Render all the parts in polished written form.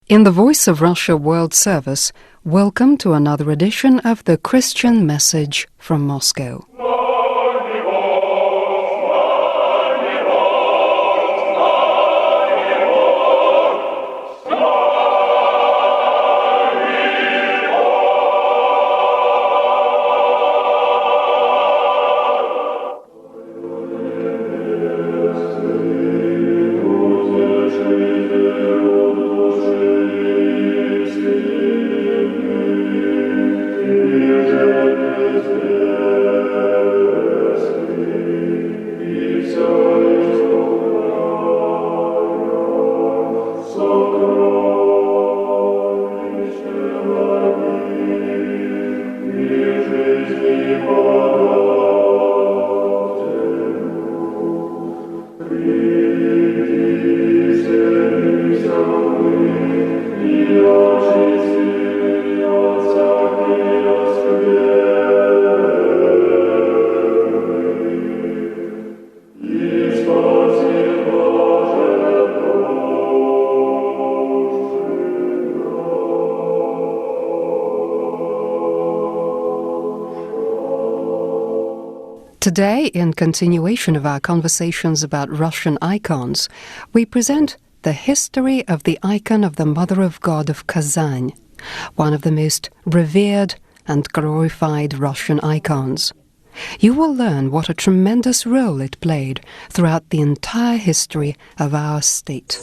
In the Voice of Russia World Service, welcome to another edition of the Christian Message from Moscow. Today, in continuation of our conversations about Russian icons, we present the history of the icon of the Mother of God of Kazan, one of the most revered and glorified Russian icons. You will learn what a tremendous role it played throughout the entire history of our state.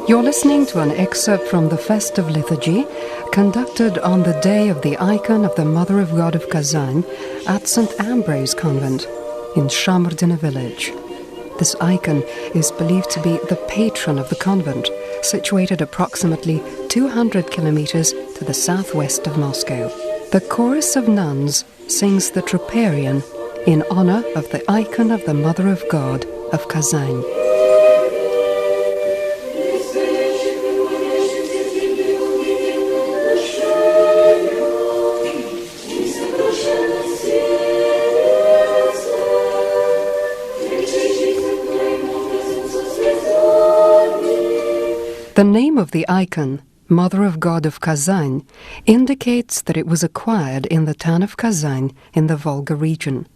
You're listening to an excerpt from the festive liturgy conducted on the day of the icon of the Mother of God of Kazan at St. Ambrose Convent in Shamardina village. This icon is believed to be the patron of the convent, situated approximately 200 kilometers to the southwest of Moscow. The chorus of nuns sings the Troparion in honor of the icon of the Mother of God of Kazan. The name of the icon, Mother of God of Kazan, indicates that it was acquired in the town of Kazan in the Volga region.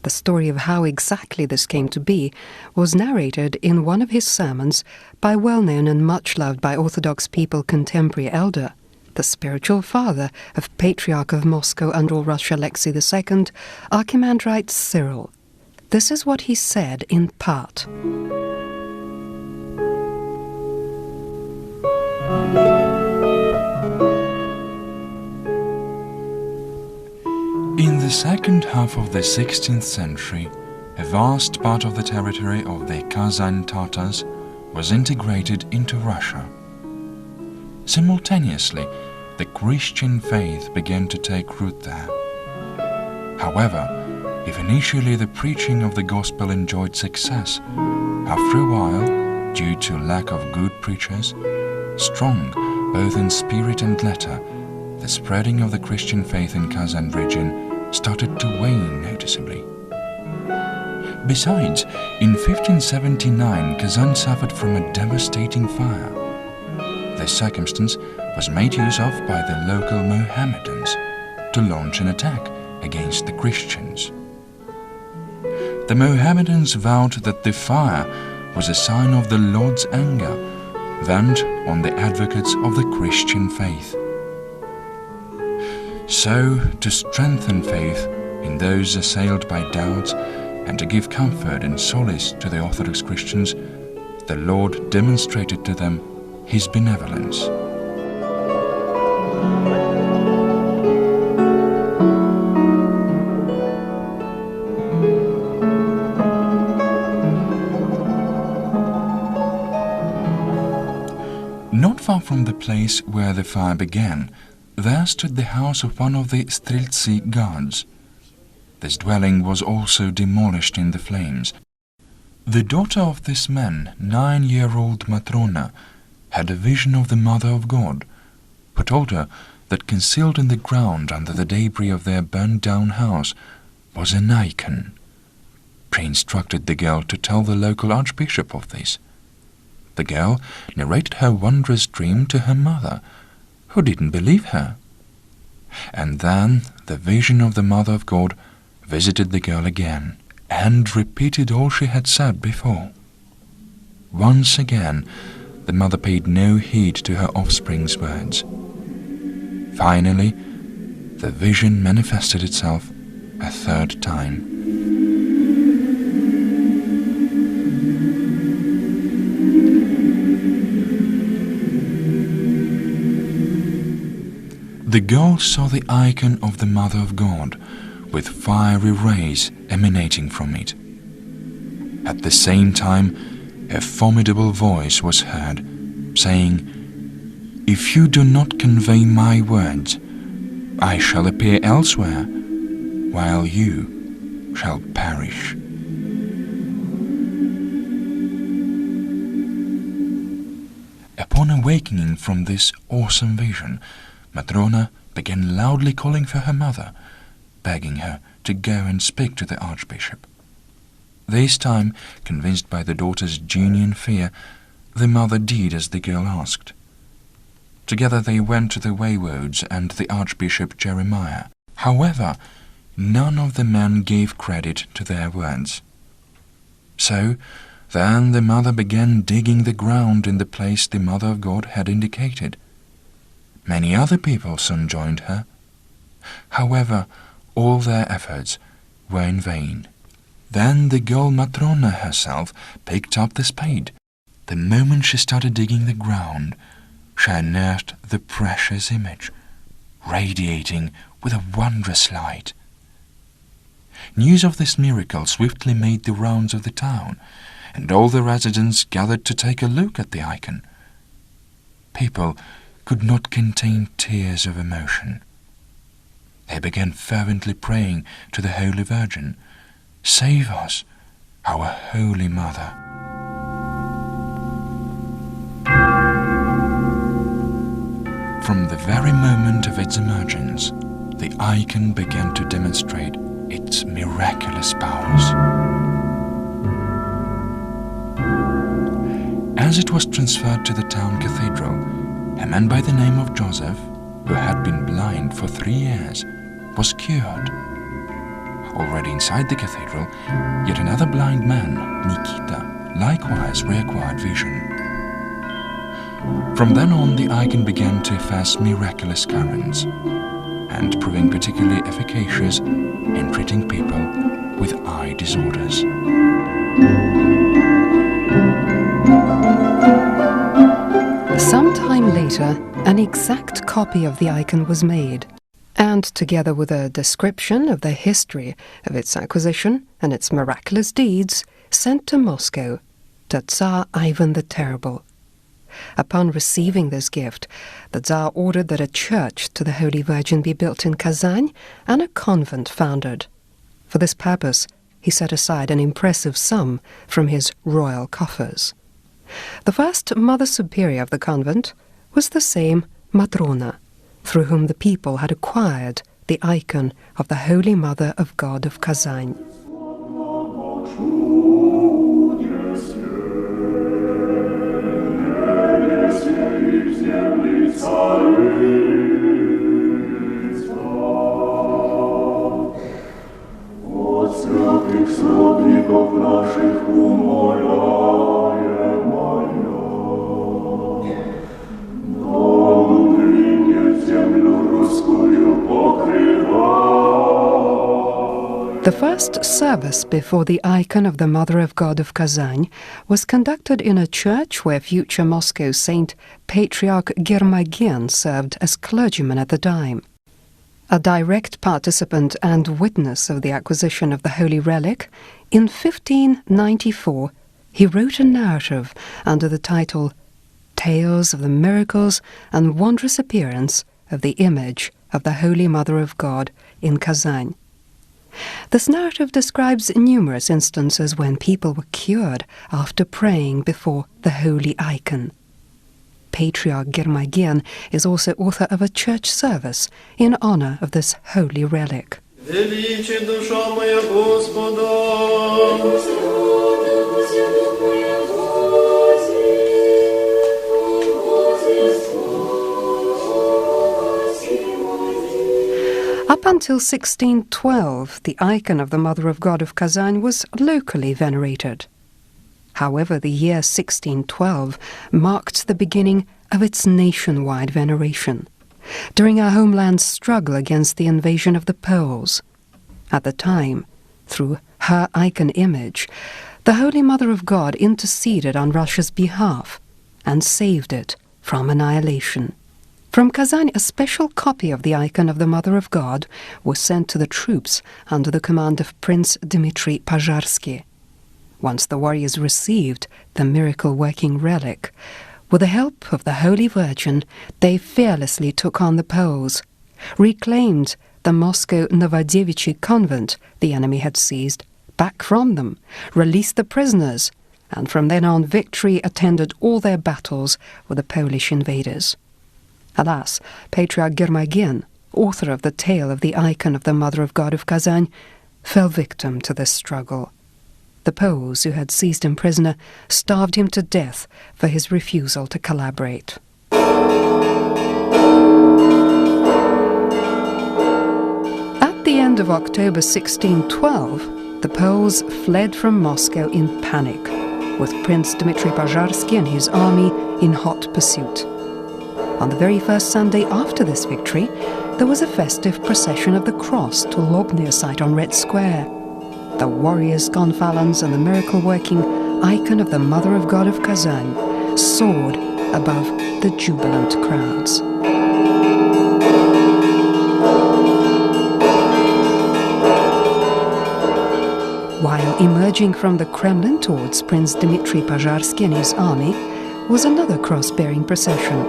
The story of how exactly this came to be was narrated in one of his sermons by well-known and much-loved by Orthodox people contemporary elder, the spiritual father of Patriarch of Moscow and all Russia Alexi II, Archimandrite Cyril. This is what he said in part. In the second half of the 16th century, a vast part of the territory of the Kazan Tatars was integrated into Russia. Simultaneously, the Christian faith began to take root there. However, if initially the preaching of the gospel enjoyed success, after a while, due to lack of good preachers, strong both in spirit and letter, the spreading of the Christian faith in Kazan region started to wane noticeably. Besides, in 1579 Kazan suffered from a devastating fire. This circumstance was made use of by the local Mohammedans to launch an attack against the Christians. The Mohammedans vowed that the fire was a sign of the Lord's anger vent on the advocates of the Christian faith. So, to strengthen faith in those assailed by doubts and to give comfort and solace to the Orthodox Christians, the Lord demonstrated to them His benevolence. Not far from the place where the fire began, there stood the house of one of the Streltsy guards. This dwelling was also demolished in the flames. The daughter of this man, 9-year-old Matrona, had a vision of the Mother of God, who told her that concealed in the ground under the debris of their burned-down house was an icon. She instructed the girl to tell the local archbishop of this. The girl narrated her wondrous dream to her mother, who didn't believe her. And then the vision of the Mother of God visited the girl again and repeated all she had said before. Once again, the mother paid no heed to her offspring's words. Finally, the vision manifested itself a third time. The girl saw the icon of the Mother of God, with fiery rays emanating from it. At the same time, a formidable voice was heard, saying, "If you do not convey my words, I shall appear elsewhere, while you shall perish." Upon awakening from this awesome vision, Matrona began loudly calling for her mother, begging her to go and speak to the archbishop. This time, convinced by the daughter's genuine fear, the mother did as the girl asked. Together they went to the voivodes and the Archbishop Jeremiah. However, none of the men gave credit to their words. So, then the mother began digging the ground in the place the Mother of God had indicated. Many other people soon joined her. However, all their efforts were in vain. Then the girl Matrona herself picked up the spade. The moment she started digging the ground, she unearthed the precious image, radiating with a wondrous light. News of this miracle swiftly made the rounds of the town, and all the residents gathered to take a look at the icon. People could not contain tears of emotion. They began fervently praying to the Holy Virgin, "Save us, our Holy Mother." From the very moment of its emergence, the icon began to demonstrate its miraculous powers. As it was transferred to the town cathedral, a man by the name of Joseph, who had been blind for 3 years, was cured. Already inside the cathedral, yet another blind man, Nikita, likewise reacquired vision. From then on, the icon began to efface miraculous currents, and proving particularly efficacious in treating people with eye disorders. Some time later, an exact copy of the icon was made, and together with a description of the history of its acquisition and its miraculous deeds, sent to Moscow to Tsar Ivan the Terrible. Upon receiving this gift, the Tsar ordered that a church to the Holy Virgin be built in Kazan and a convent founded. For this purpose, he set aside an impressive sum from his royal coffers. The first Mother Superior of the convent was the same Matrona, through whom the people had acquired the icon of the Holy Mother of God of Kazan. The first service before the icon of the Mother of God of Kazan was conducted in a church where future Moscow Saint Patriarch Germagen served as clergyman at the time. A direct participant and witness of the acquisition of the holy relic, in 1594 he wrote a narrative under the title Tales of the Miracles and Wondrous Appearance of the Image of the Holy Mother of God in Kazan. This narrative describes numerous instances when people were cured after praying before the holy icon. Patriarch Germagian is also author of a church service in honor of this holy relic. Величи душа моя Господа. Up until 1612, the icon of the Mother of God of Kazan was locally venerated. However, the year 1612 marked the beginning of its nationwide veneration, during our homeland's struggle against the invasion of the Poles. At the time, through her icon image, the Holy Mother of God interceded on Russia's behalf and saved it from annihilation. From Kazan, a special copy of the icon of the Mother of God was sent to the troops under the command of Prince Dmitry Pozharsky. Once the warriors received the miracle-working relic, with the help of the Holy Virgin, they fearlessly took on the Poles, reclaimed the Moscow Novodevichy convent the enemy had seized back from them, released the prisoners, and from then on victory attended all their battles with the Polish invaders. Alas, Patriarch Germagian, author of the tale of the icon of the Mother of God of Kazan, fell victim to this struggle. The Poles, who had seized him prisoner, starved him to death for his refusal to collaborate. At the end of October 1612, the Poles fled from Moscow in panic, with Prince Dmitry Pozharsky and his army in hot pursuit. On the very first Sunday after this victory, there was a festive procession of the cross to Lobnya site on Red Square. The warriors, gonfalons, and the miracle-working icon of the Mother of God of Kazan soared above the jubilant crowds. While emerging from the Kremlin towards Prince Dmitry Pozharsky and his army was another cross-bearing procession,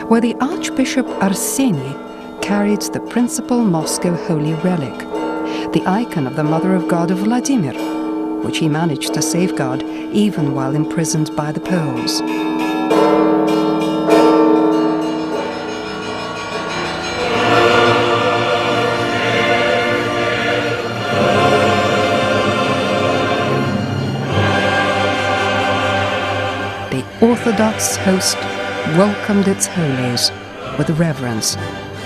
where the Archbishop Arseny carried the principal Moscow holy relic, the icon of the Mother of God of Vladimir, which he managed to safeguard even while imprisoned by the Poles. The Orthodox host welcomed its holies with reverence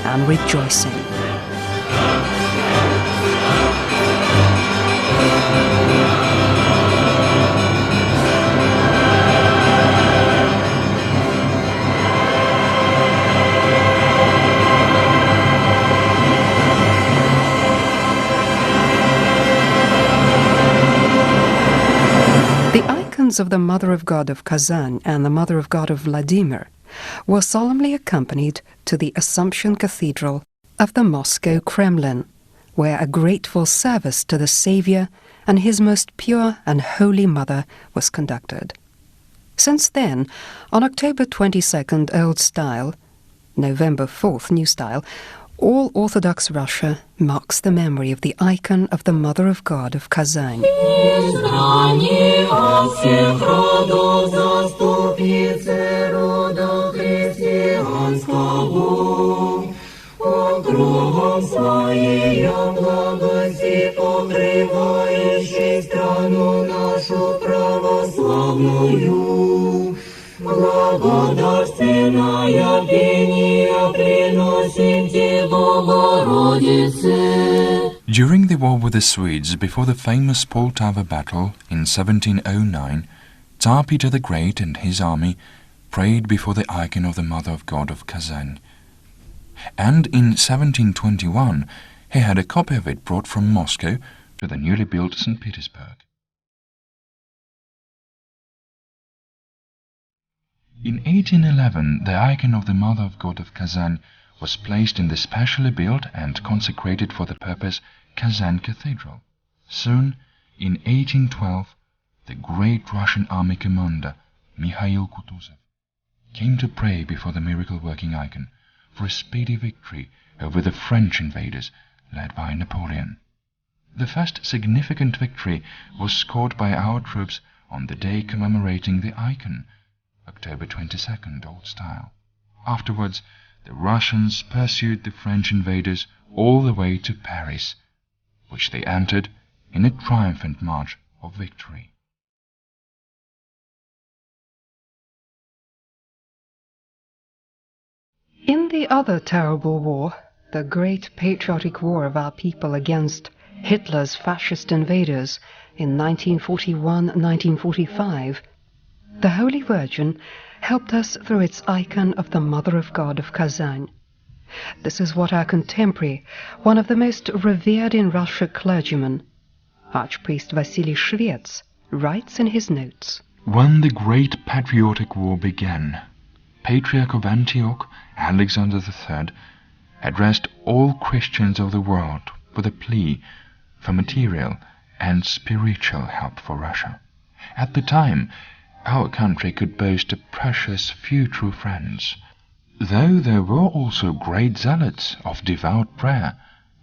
and rejoicing. The icons of the Mother of God of Kazan and the Mother of God of Vladimir were solemnly accompanied to the Assumption Cathedral of the Moscow Kremlin, where a grateful service to the Saviour and his most pure and holy Mother was conducted. Since then, on October 22nd Old Style, November 4th New Style, all Orthodox Russia marks the memory of the icon of the Mother of God of Kazan. During the war with the Swedes, before the famous Poltava battle in 1709, Tsar Peter the Great and his army prayed before the icon of the Mother of God of Kazan. And in 1721 he had a copy of it brought from Moscow to the newly built St. Petersburg. In 1811 the icon of the Mother of God of Kazan was placed in the specially built and consecrated for the purpose Kazan Cathedral. Soon, in 1812, the great Russian army commander, Mikhail Kutuzov, came to pray before the miracle-working icon for a speedy victory over the French invaders led by Napoleon. The first significant victory was scored by our troops on the day commemorating the icon, October 22nd, Old Style. Afterwards, the Russians pursued the French invaders all the way to Paris, which they entered in a triumphant march of victory. In the other terrible war, the great patriotic war of our people against Hitler's fascist invaders in 1941-1945, the Holy Virgin helped us through its icon of the Mother of God of Kazan. This is what our contemporary, one of the most revered in Russia clergymen, Archpriest Vasily Shvets, writes in his notes. When the great patriotic war began, Patriarch of Antioch, Alexander III, addressed all Christians of the world with a plea for material and spiritual help for Russia. At the time, our country could boast a precious few true friends, though there were also great zealots of devout prayer,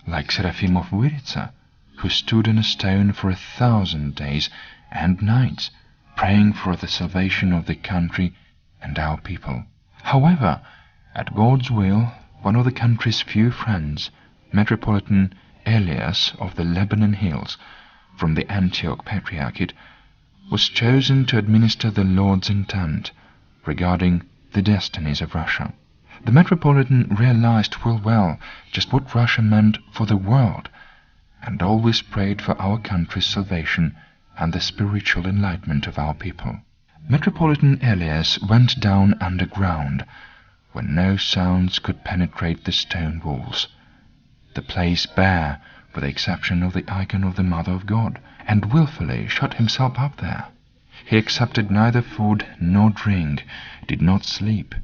like Seraphim of Vyritsa, who stood on a stone for 1,000 days and nights, praying for the salvation of the country and our people. However, at God's will, one of the country's few friends, Metropolitan Elias of the Lebanon Hills, from the Antioch Patriarchate, was chosen to administer the Lord's intent regarding the destinies of Russia. The Metropolitan realized full well just what Russia meant for the world, and always prayed for our country's salvation and the spiritual enlightenment of our people. Metropolitan Elias went down underground, where no sounds could penetrate the stone walls, the place bare with the exception of the icon of the Mother of God, and willfully shut himself up there. He accepted neither food nor drink, did not sleep,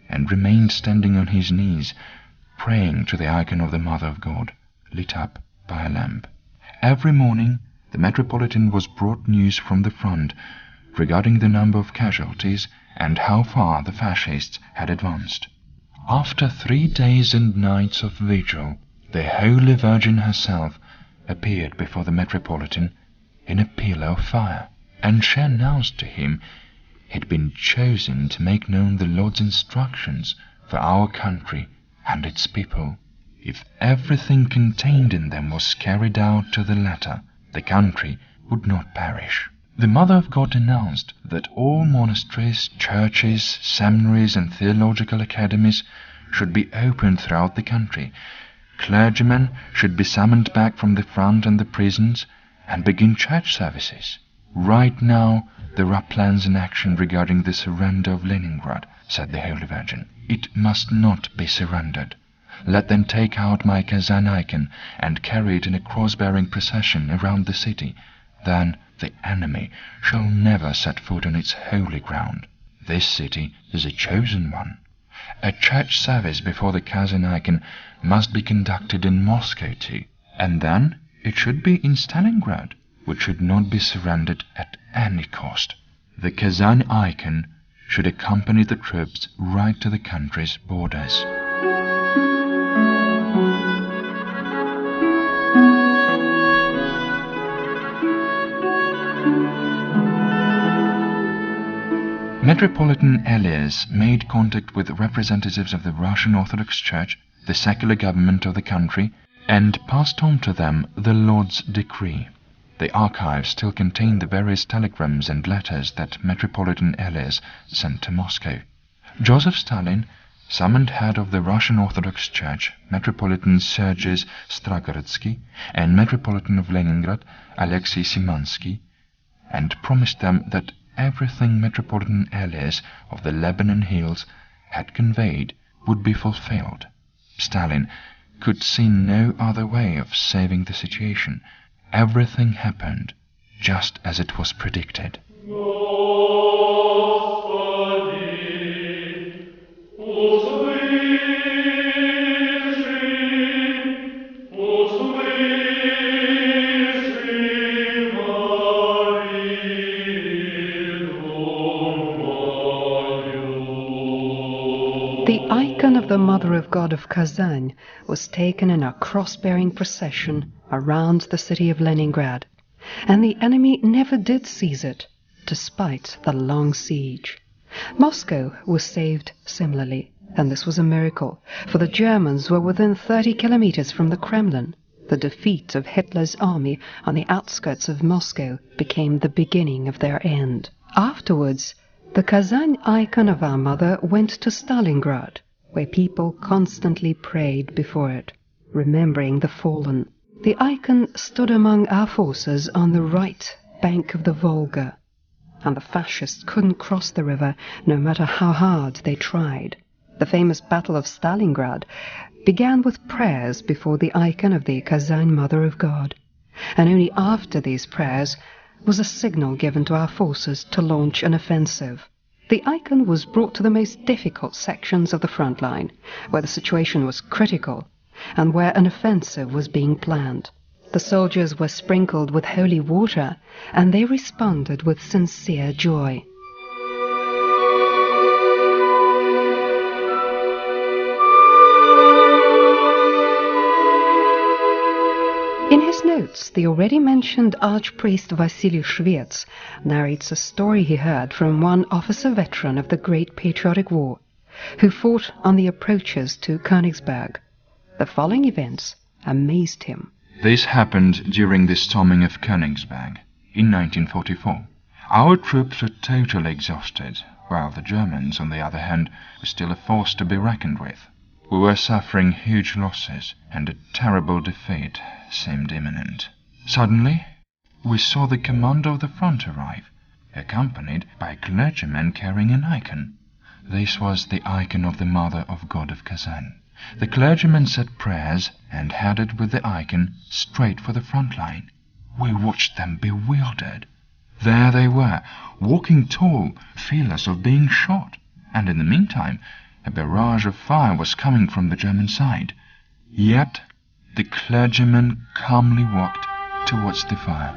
and remained standing on his knees, praying to the icon of the Mother of God, lit up by a lamp. Every morning the Metropolitan was brought news from the front regarding the number of casualties and how far the fascists had advanced. After 3 days and nights of vigil, the Holy Virgin herself appeared before the Metropolitan in a pillar of fire, and she announced to him he had been chosen to make known the Lord's instructions for our country and its people. If everything contained in them was carried out to the letter, the country would not perish. The Mother of God announced that all monasteries, churches, seminaries and theological academies should be opened throughout the country. Clergymen should be summoned back from the front and the prisons and begin church services. Right now there are plans in action regarding the surrender of Leningrad, said the Holy Virgin. It must not be surrendered. Let them take out my Kazan icon and carry it in a cross-bearing procession around the city. Then the enemy shall never set foot on its holy ground. This city is a chosen one. A church service before the Kazan icon must be conducted in Moscow too, and then it should be in Stalingrad, which should not be surrendered at any cost. The Kazan icon should accompany the troops right to the country's borders. Metropolitan Elias made contact with representatives of the Russian Orthodox Church, the secular government of the country, and passed on to them the Lord's decree. The archives still contain the various telegrams and letters that Metropolitan Elias sent to Moscow. Joseph Stalin summoned head of the Russian Orthodox Church, Metropolitan Sergiy Stragorodsky, and Metropolitan of Leningrad, Alexi Simansky, and promised them that everything Metropolitan Elias of the Lebanon Hills had conveyed would be fulfilled. Stalin could see no other way of saving the situation. Everything happened just as it was predicted. The icon of the Mother of God of Kazan was taken in a cross-bearing procession around the city of Leningrad, and the enemy never did seize it, despite the long siege. Moscow was saved similarly, and this was a miracle, for the Germans were within 30 kilometers from the Kremlin. The defeat of Hitler's army on the outskirts of Moscow became the beginning of their end. Afterwards, the Kazan icon of our Mother went to Stalingrad, where people constantly prayed before it, remembering the fallen. The icon stood among our forces on the right bank of the Volga, and the fascists couldn't cross the river no matter how hard they tried. The famous Battle of Stalingrad began with prayers before the icon of the Kazan Mother of God, and only after these prayers was a signal given to our forces to launch an offensive. The icon was brought to the most difficult sections of the front line, where the situation was critical and where an offensive was being planned. The soldiers were sprinkled with holy water, and they responded with sincere joy. In his notes, the already mentioned Archpriest Vasily Shvets narrates a story he heard from one officer veteran of the Great Patriotic War, who fought on the approaches to Königsberg. The following events amazed him. This happened during the storming of Königsberg in 1944. Our troops were totally exhausted, while the Germans, on the other hand, were still a force to be reckoned with. We were suffering huge losses, and a terrible defeat seemed imminent. Suddenly, we saw the commander of the front arrive, accompanied by a clergyman carrying an icon. This was the icon of the Mother of God of Kazan. The clergyman said prayers and headed with the icon straight for the front line. We watched them bewildered. There they were, walking tall, fearless of being shot, and in the meantime a barrage of fire was coming from the German side. Yet the clergyman calmly walked towards the fire.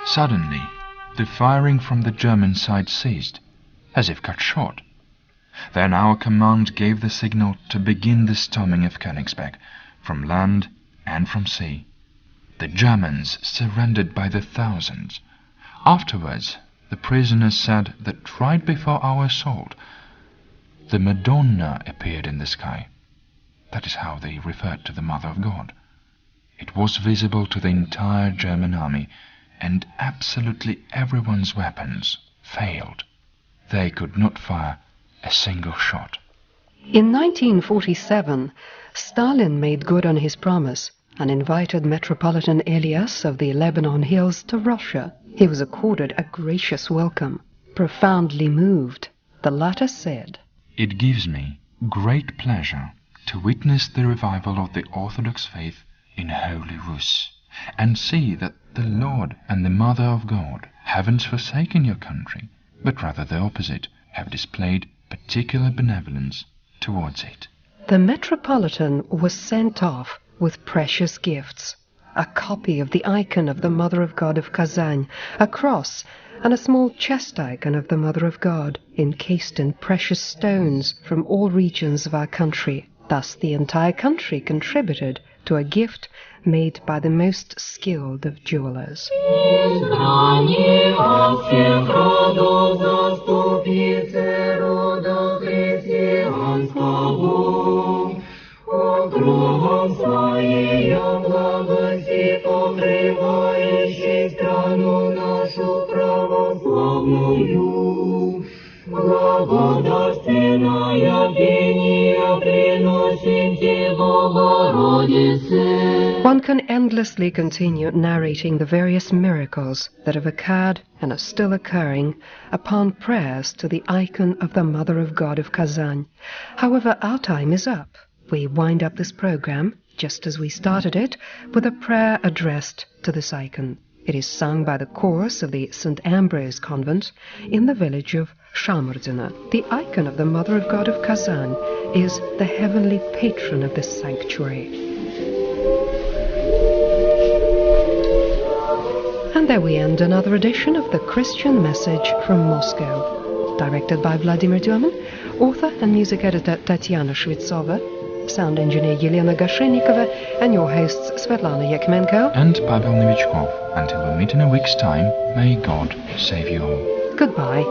Suddenly, the firing from the German side ceased, as if cut short. Then our command gave the signal to begin the storming of Königsberg, from land and from sea. The Germans surrendered by the thousands. Afterwards, the prisoners said that right before our assault, the Madonna appeared in the sky. That is how they referred to the Mother of God. It was visible to the entire German army, and absolutely everyone's weapons failed. They could not fire a single shot. In 1947, Stalin made good on his promise and invited Metropolitan Elias of the Lebanon Hills to Russia. He was accorded a gracious welcome. Profoundly moved, the latter said, "It gives me great pleasure to witness the revival of the Orthodox faith in Holy Rus, and see that the Lord and the Mother of God haven't forsaken your country, but rather the opposite, have displayed particular benevolence towards it." The Metropolitan was sent off with precious gifts, a copy of the icon of the Mother of God of Kazan, a cross, and a small chest icon of the Mother of God, encased in precious stones from all regions of our country. Thus the entire country contributed to a gift made by the most skilled of jewelers. One can endlessly continue narrating the various miracles that have occurred and are still occurring upon prayers to the icon of the Mother of God of Kazan. However, our time is up. We wind up this program, just as we started it, with a prayer addressed to this icon. It is sung by the chorus of the St. Ambrose convent in the village of Shamurdyna. The icon of the Mother of God of Kazan is the heavenly patron of this sanctuary. And there we end another edition of the Christian Message from Moscow. Directed by Vladimir Dumin, author and music editor Tatiana Shvetsova, sound engineer Yelena Gashrenikova, and your hosts Svetlana Yakemenko and Pavel Novichkov. Until we meet in a week's time, may God save you all. Goodbye.